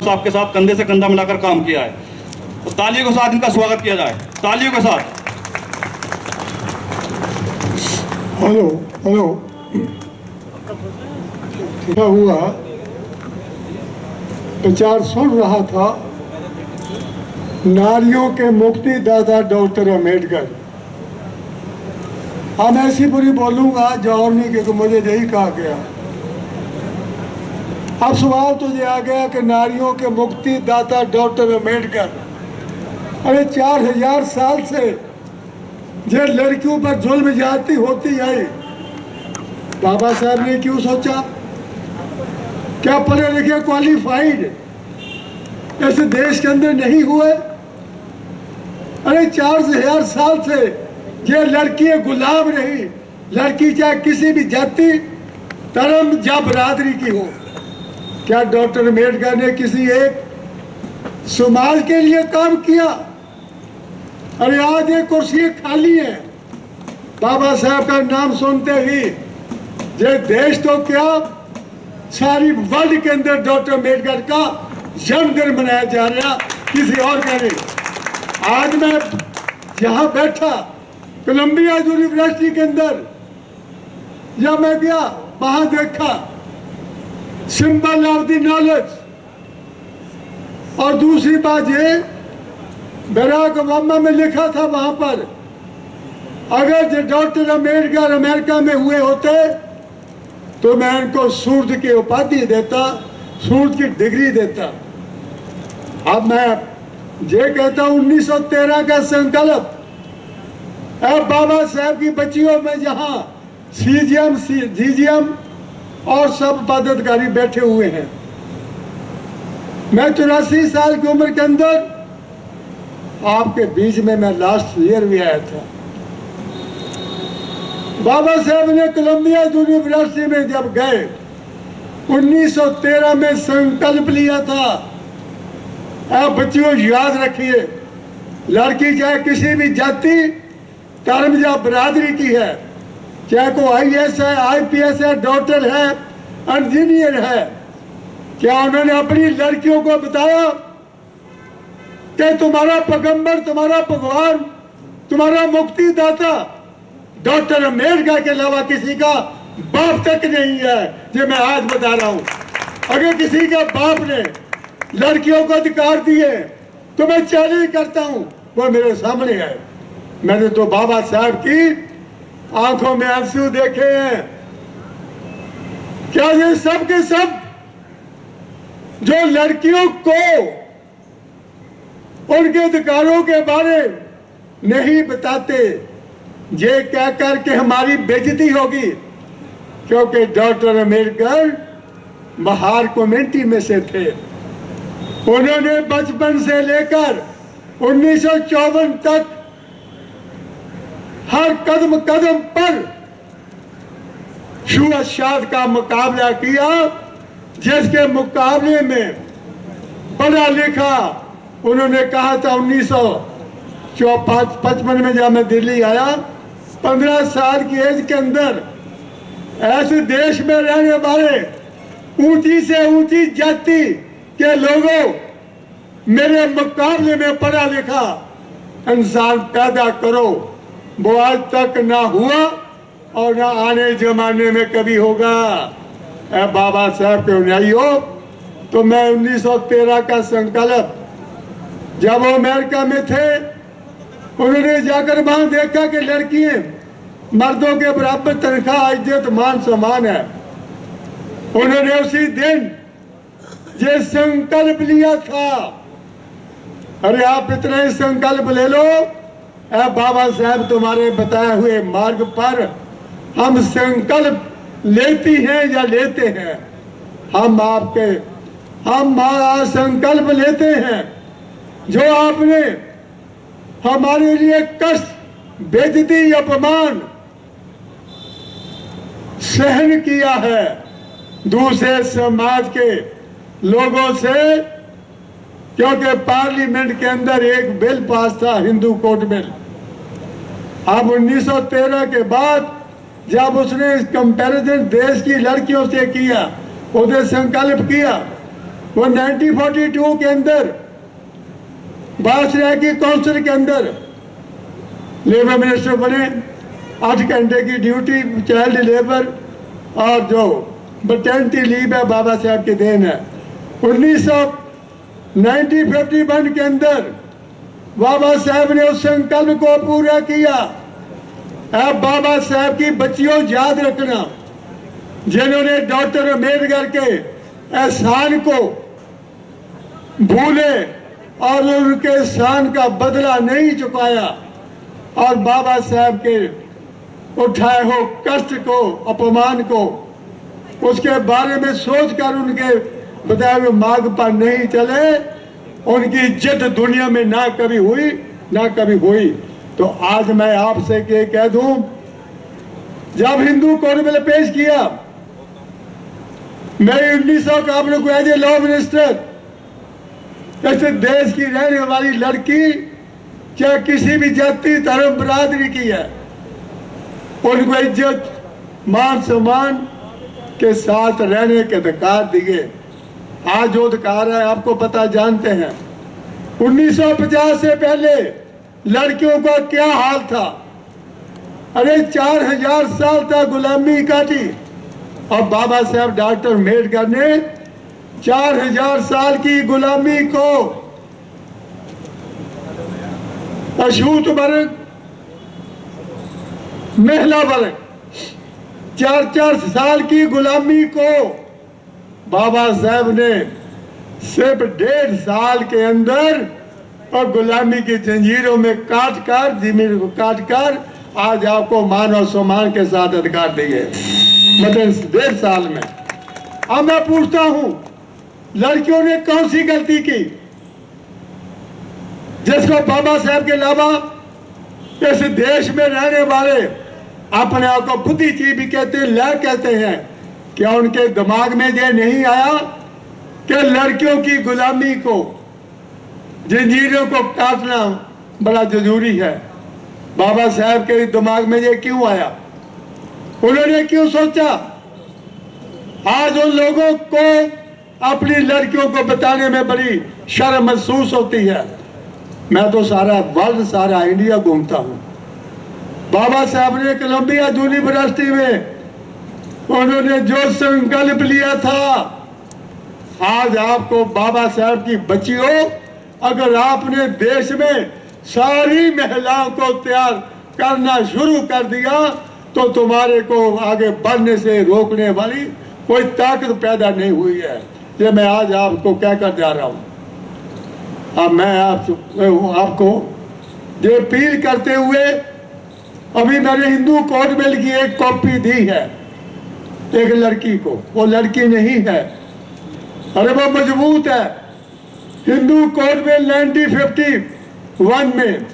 साहब के साथ कंधे से कंधा मिलाकर काम किया है। तो तालियों के साथ इनका स्वागत किया जाए, तालियों के साथ। हेलो हेलो, क्या हुआ? प्रचार सुन रहा था नारियों के मुक्तिदाता डॉक्टर अम्बेडकर। हम ऐसी बुरी बोलूंगा जो और नहीं, क्योंकि मुझे यही कहा गया। अब सवाल तो ये आ गया कि नारियों के मुक्तिदाता डॉक्टर अम्बेडकर, अरे 4000 साल से जो लड़कियों पर जुल्म ज्यादती होती आई, बाबा साहब ने क्यों सोचा? क्या पढ़े लिखे क्वालिफाइड ऐसे देश के अंदर नहीं हुए? अरे 4000 साल से ये लड़की गुलाम रही, लड़की चाहे किसी भी जाति, धर्म या बरादरी की हो। क्या डॉक्टर अम्बेडकर ने किसी एक समाज के लिए काम किया? अरे आज ये कुर्सी खाली है, बाबा साहब का नाम सुनते ही ये देश तो क्या सारी वर्ल्ड के अंदर डॉक्टर अम्बेडकर का जन्मदिन मनाया जा रहा, किसी और का नहीं। आज मैं यहाँ बैठा कोलंबिया यूनिवर्सिटी के अंदर, जब मैं गया वहां देखा सिंबल ऑफ द नॉलेज। और दूसरी बात ये, बराक ओबामा में लिखा था वहां पर, अगर जो डॉक्टर अम्बेडकर अमेरिका में हुए होते तो मैं उनको सूर्य की उपाधि देता, सूर्य की डिग्री देता। अब मैं ये कहता हूं 1913 का संकल्प, अब बाबा साहब की बच्चियों में जहां सीजीएम जीजीएम और सब पदाधिकारी बैठे हुए हैं। मैं 84 साल की उम्र के अंदर आपके बीच में मैं लास्ट ईयर भी आया था। बाबा साहब ने कोलंबिया यूनिवर्सिटी में जब गए 1913 में संकल्प लिया था। आप बच्चियों याद रखिए, लड़की चाहे किसी भी जाति, धर्म या बरादरी की है, चाहे को आईएएस है, आईपीएस है, डॉक्टर है, इंजीनियर है, क्या उन्होंने अपनी लड़कियों को बताया कि तुम्हारा पैगंबर, तुम्हारा भगवान, तुम्हारा मुक्तिदाता डॉक्टर अम्बेडकर के अलावा किसी का बाप तक नहीं है? जो मैं आज बता रहा हूं, अगर किसी का बाप ने लड़कियों को अधिकार दिए तो मैं चैलेंज करता हूं, वो मेरे सामने है। मैंने तो बाबा साहब की आंखों में आंसू देखे हैं। क्या ये सब के सब जो लड़कियों को उनके अधिकारों के बारे नहीं बताते, ये कहकर के हमारी बेइज्जती होगी, क्योंकि डॉक्टर अम्बेडकर महार कम्युनिटी में से थे। उन्होंने बचपन से लेकर 1954 तक हर कदम कदम पर छूत-छात का मुकाबला किया, जिसके मुकाबले में पढ़ा लिखा, उन्होंने कहा था 1955 में जब मैं दिल्ली आया, 15 साल की एज के अंदर ऐसे देश में रहने वाले ऊंची से ऊंची जाति के लोगों मेरे मुकाबले में पढ़ा लिखा इंसान पैदा करो, वो आज तक ना हुआ और ना आने जमाने में कभी होगा। बाबा साहब के अनुयायी हो तो मैं 1913 का संकल्प, जब वो अमेरिका में थे, उन्होंने जाकर वहां देखा कि लड़कियां मर्दों के बराबर तनख्वाह, इज्जत, मान सम्मान है। उन्होंने उसी दिन ये संकल्प लिया था। अरे आप इतना ही संकल्प ले लो, बाबा साहब तुम्हारे बताए हुए मार्ग पर हम संकल्प लेती हैं या लेते हैं। हम संकल्प लेते हैं जो आपने हमारे लिए कष्ट, बेइज्जती, अपमान सहन किया है दूसरे समाज के लोगों से, क्योंकि पार्लियामेंट के अंदर एक बिल पास था, हिंदू कोड बिल। अब 1913 के बाद जब उसने कंपैरिजन देश की लड़कियों से किया, उसने संकल्प किया वो 1942 के अंदर बादशाह की काउंसिल के अंदर लेबर मिनिस्टर बने। 8 घंटे की ड्यूटी, चाइल्ड लेबर और जो बटर्निटी लीव है बाबा साहब की देन है। 1951 के अंदर बाबा साहब ने उस संकल्प को पूरा किया। अब बाबा साहब की बच्चियों याद रखना, जिन्होंने डॉक्टर अम्बेडकर के एहसान को भूले और उनके एहसान का बदला नहीं चुकाया और बाबा साहब के उठाए हो कष्ट को, अपमान को, उसके बारे में सोचकर उनके बताए हुए मार्ग पर नहीं चले, उनकी इज्जत दुनिया में ना कभी हुई ना कभी हुई। तो आज मैं आपसे ये कह दूं, जब हिंदू कोर्ट बिल पेश किया, मैं 1900 का आप लोग को एज ए लॉ मिनिस्टर, जैसे देश की रहने वाली लड़की चाहे किसी भी जाति धर्म बरादरी की है, उनको इज्जत मान सम्मान के साथ रहने के अधिकार दिए। आज जो अधिकार है आपको पता, जानते हैं 1950 से पहले लड़कियों का क्या हाल था। अरे 4000 साल तक गुलामी काटी और बाबा साहब डॉक्टर अम्बेडकर ने 4000 साल की गुलामी को अछूत वर्ग, महिला वर्ग, 4 साल की गुलामी को बाबा साहब ने सिर्फ 1.5 साल के अंदर और गुलामी की जंजीरों में काट कर, जमीन को काट कर आज आपको मान और सम्मान के साथ अधिकार दिए, मतलब 1.5 साल में। अब मैं पूछता हूं, लड़कियों ने कौन सी गलती की जिसको बाबा साहब के अलावा इस देश में रहने वाले अपने आप को बुद्धिजीवी कहते हैं, लड़ कहते हैं, क्या उनके दिमाग में ये नहीं आया कि लड़कियों की गुलामी को, जंजीरों को काटना बड़ा जरूरी है? बाबा साहब के दिमाग में ये क्यों आया? उन्होंने क्यों सोचा? आज उन लोगों को अपनी लड़कियों को बताने में बड़ी शर्म महसूस होती है। मैं तो सारा वर्ल्ड, सारा इंडिया घूमता हूं। बाबा साहब ने कोलंबिया यूनिवर्सिटी में उन्होंने जो संकल्प लिया था, आज आपको बाबा साहब की बच्चियों, अगर आपने देश में सारी महिलाओं को तैयार करना शुरू कर दिया तो तुम्हारे को आगे बढ़ने से रोकने वाली कोई ताकत पैदा नहीं हुई है। ये मैं आज आपको कहकर जा रहा हूं। अब मैं आपको ये अपील करते हुए, अभी मैंने हिंदू कोड बिल की एक कॉपी दी है एक लड़की को, वो लड़की नहीं है, अरे वो मजबूत है। हिंदू कोड बिल 1951 में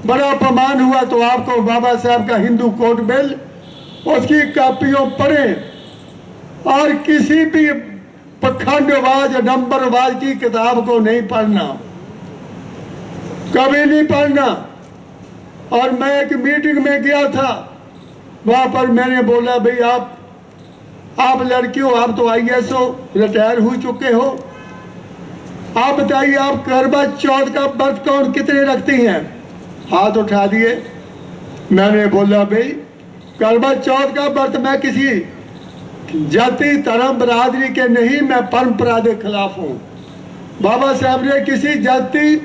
बड़ा अपमान हुआ, तो आपको बाबा साहब का हिंदू कोड बिल, उसकी कॉपियों पढ़ें और किसी भी पखंडवाज, नंबरवाज की किताब को नहीं पढ़ना, कभी नहीं पढ़ना। और मैं एक मीटिंग में गया था, वहां पर मैंने बोला, भाई आप लड़कियों, आप तो IAS हो, रिटायर हो चुके हो, आप बताइए आप करवा चौथ का व्रत कौन कितने रखती हैं? हाथ उठा दिए। मैंने बोला, भाई करवा चौथ का व्रत मैं किसी जाति धर्म बरादरी के नहीं, मैं परंपरा के खिलाफ हूँ। बाबा साहब ने किसी जाति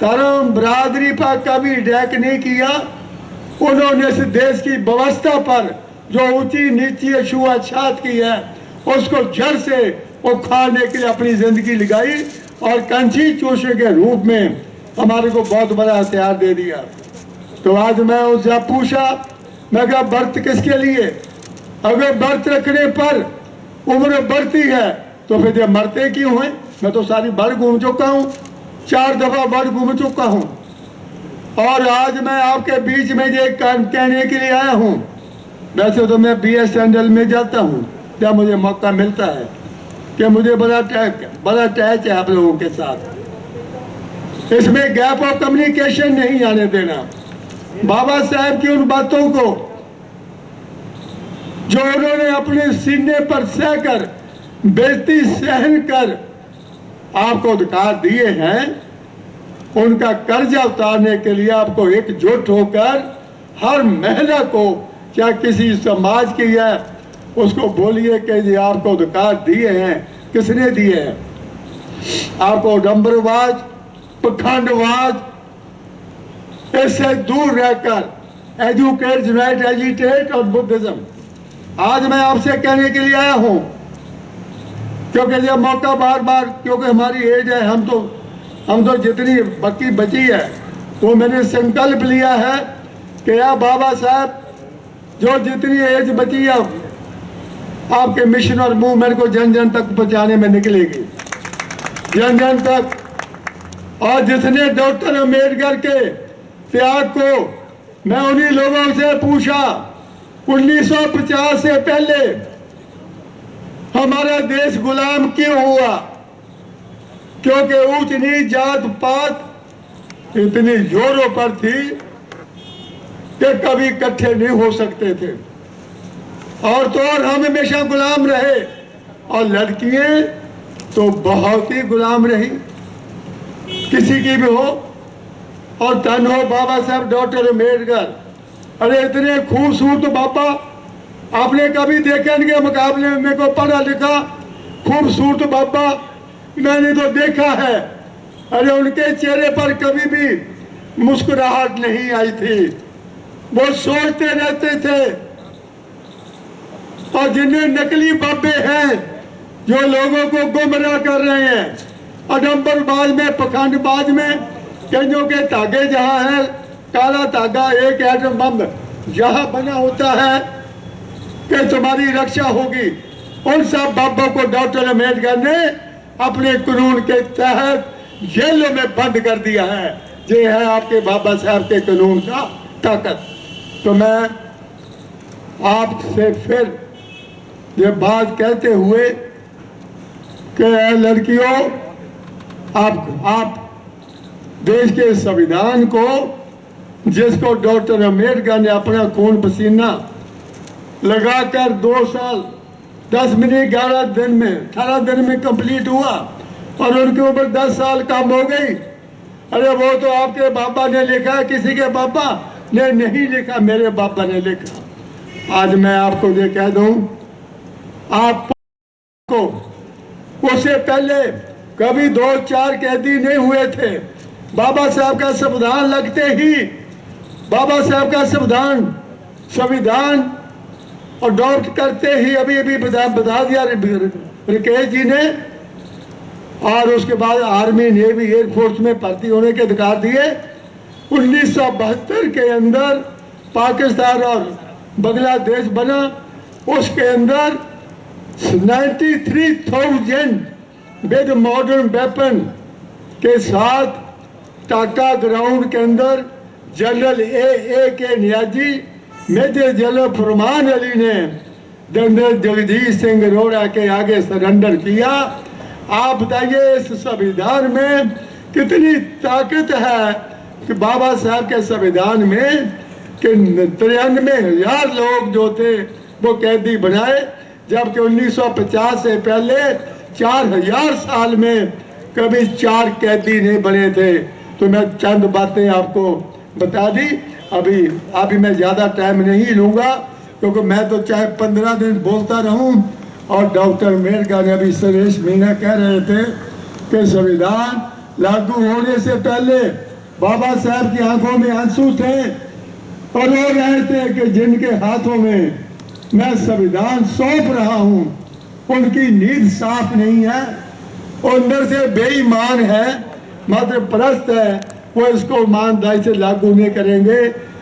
धर्म बरादरी पर कभी अटैक नहीं किया। उन्होंने इस देश की व्यवस्था पर जो ऊंची नीची छुआछूत की है, उसको जड़ से उखाड़ने के लिए अपनी जिंदगी लगाई और कंची चूसे के रूप में हमारे को बहुत बड़ा हथियार दे दिया। तो आज मैं उससे पूछा, मैं कहा व्रत किसके लिए? अगर व्रत रखने पर उम्र बढ़ती है तो फिर ये मरते क्यों हैं? मैं तो सारी वर्ल्ड घूम चुका हूँ, 4 दफा वर्ल्ड घूम चुका हूँ, और आज मैं आपके बीच में ये कहने के लिए आया हूँ। वैसे तो मैं BSNL में जाता हूँ जब मुझे मौका मिलता है, कि मुझे बड़ा अटैच है आप लोगों के साथ। इसमें गैप ऑफ कम्युनिकेशन नहीं आने देना। बाबा साहब की उन बातों को जो उन्होंने अपने सीने पर सहकर, बेइज्जती सहन कर आपको अधिकार दिए हैं, उनका कर्जा उतारने के लिए आपको एकजुट होकर हर महिला को, चाहे किसी समाज की है, उसको बोलिए कि ये आपको अधिकार दिए हैं। किसने दिए हैं? आपको डंबरबाज, पखंडबाज, इससे दूर रहकर एजुकेट, यूनाइट, एजिटेट और बुद्धिज्म। आज मैं आपसे कहने के लिए आया हूं, क्योंकि ये मौका बार बार, क्योंकि हमारी एज है, हम तो जितनी बाकी बची है वो मैंने संकल्प लिया है कि यार बाबा साहब, जो जितनी एज बची है आपके मिशन और मूवमेंट को जन जन तक पहुंचाने में निकलेगी, जन जन तक। और जिसने डॉक्टर अम्बेडकर के त्याग को, मैं उन्हीं लोगों से पूछा 1950 से पहले हमारा देश गुलाम क्यों हुआ? क्योंकि ऊंच नीच, जात पात इतनी जोरों पर थी कि कभी इकट्ठे नहीं हो सकते थे। और तो और हम हमेशा गुलाम रहे, और लड़कियां तो बहुत ही गुलाम रही, किसी की भी हो। और धन हो बाबा साहब डॉक्टर अम्बेडकर। अरे इतने खूबसूरत बाबा आपने कभी देखे इनके मुकाबले में को पढ़ा लिखा खूबसूरत बाबा मैंने तो देखा है। अरे उनके चेहरे पर कभी भी मुस्कुराहट नहीं आई थी, वो सोचते रहते थे। और जिन्हें नकली बाबे हैं जो लोगों को गुमराह कर रहे हैं, अडम्बरबाज में, पखंडबाज में, कईयों के धागे जहां है, काला धागा एक एटम बम जहां बना होता है कि तुम्हारी रक्षा होगी, उन सब बाबों को डॉक्टर अम्बेडकर ने अपने कानून के तहत जेलों में बंद कर दिया है। ये है आपके बाबा साहब के कानून का ताकत। तो मैं आपसे फिर ये बात कहते हुए कि लड़कियों, आप देश के संविधान को, जिसको डॉक्टर अम्बेडकर ने अपना खून पसीना लगाकर 2 साल 10 मिनट 11 दिन में 18 दिन में कंप्लीट हुआ, और उनके ऊपर 10 साल कम हो गई। अरे वो तो आपके बाबा ने लिखा, किसी के बाबा ने नहीं लिखा, मेरे बाबा ने लिखा। आज मैं आपको ये कह दूं, आपको उससे पहले कभी 2-4 कैदी नहीं हुए थे। बाबा साहब का संविधान लगते ही, बाबा साहब का संविधान अडॉप्ट करते ही अभी बता दिया रिकेश जी ने, और उसके बाद आर्मी, नेवी, एयरफोर्स में भर्ती होने के अधिकार दिए। 1972 के अंदर पाकिस्तान और बांग्लादेश बना, उसके अंदर 93,000 विद मॉडर्न वेपन के साथ टाका ग्राउंड के अंदर जनरल ए के नियाजी, मेजर जनरल फरमान अली ने जनरल जगदीश सिंह अरोड़ा के आगे सरेंडर किया। आप बताइए इस संविधान में कितनी ताकत है कि बाबा साहब के संविधान में कि 93,000 लोग जो थे वो कैदी बनाए, जबकि 1950 से पहले 4,000 साल में कभी 4 कैदी नहीं बने थे। तो मैं चंद बातें आपको बता दी। अभी मैं ज़्यादा टाइम नहीं लूँगा, क्योंकि मैं तो चाहे 15 दिन बोलता रहूँ। और डॉक्टर अम्बेडकर ने अभी सुरेश मीना कह रहे थे कि संविधान लागू होने से पहले बाबा साहब की आंखों में आंसू थे, और रो रहे थे कि जिनके हाथों में मैं संविधान सौंप रहा हूँ उनकी नींद साफ नहीं है, अंदर से बेईमान है, मात्र परस्त है, वो इसको ईमानदारी से लागू नहीं करेंगे।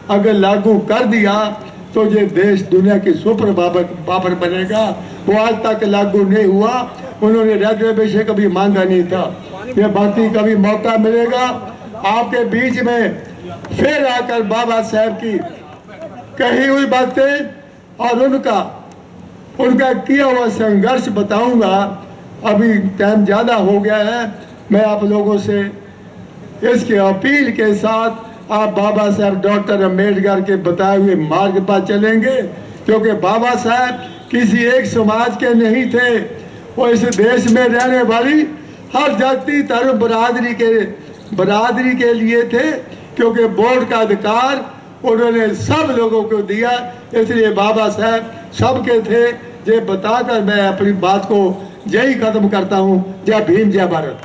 अगर लागू कर दिया तो ये देश दुनिया की सुपर पावर बनेगा। वो आज तक लागू नहीं हुआ, उन्होंने रिजर्वेशन कभी मांगा नहीं था। ये बाकी कभी मौका मिलेगा आपके बीच में फिर आकर बाबा साहब की कही हुई बातें और उनका किया हुआ संघर्ष बताऊंगा। अभी टाइम ज़्यादा हो गया है, मैं आप लोगों से इसकी अपील के साथ आप बाबा साहब डॉक्टर अम्बेडकर के बताए हुए मार्ग पर चलेंगे, क्योंकि बाबा साहब किसी एक समाज के नहीं थे, वो इस देश में रहने वाली हर जाति धर्म बरादरी के लिए थे, क्योंकि वोट का अधिकार उन्होंने सब लोगों को दिया। इसलिए बाबा साहब सबके थे। ये बताकर मैं अपनी बात को यही खत्म करता हूँ। जय भीम, जय भारत।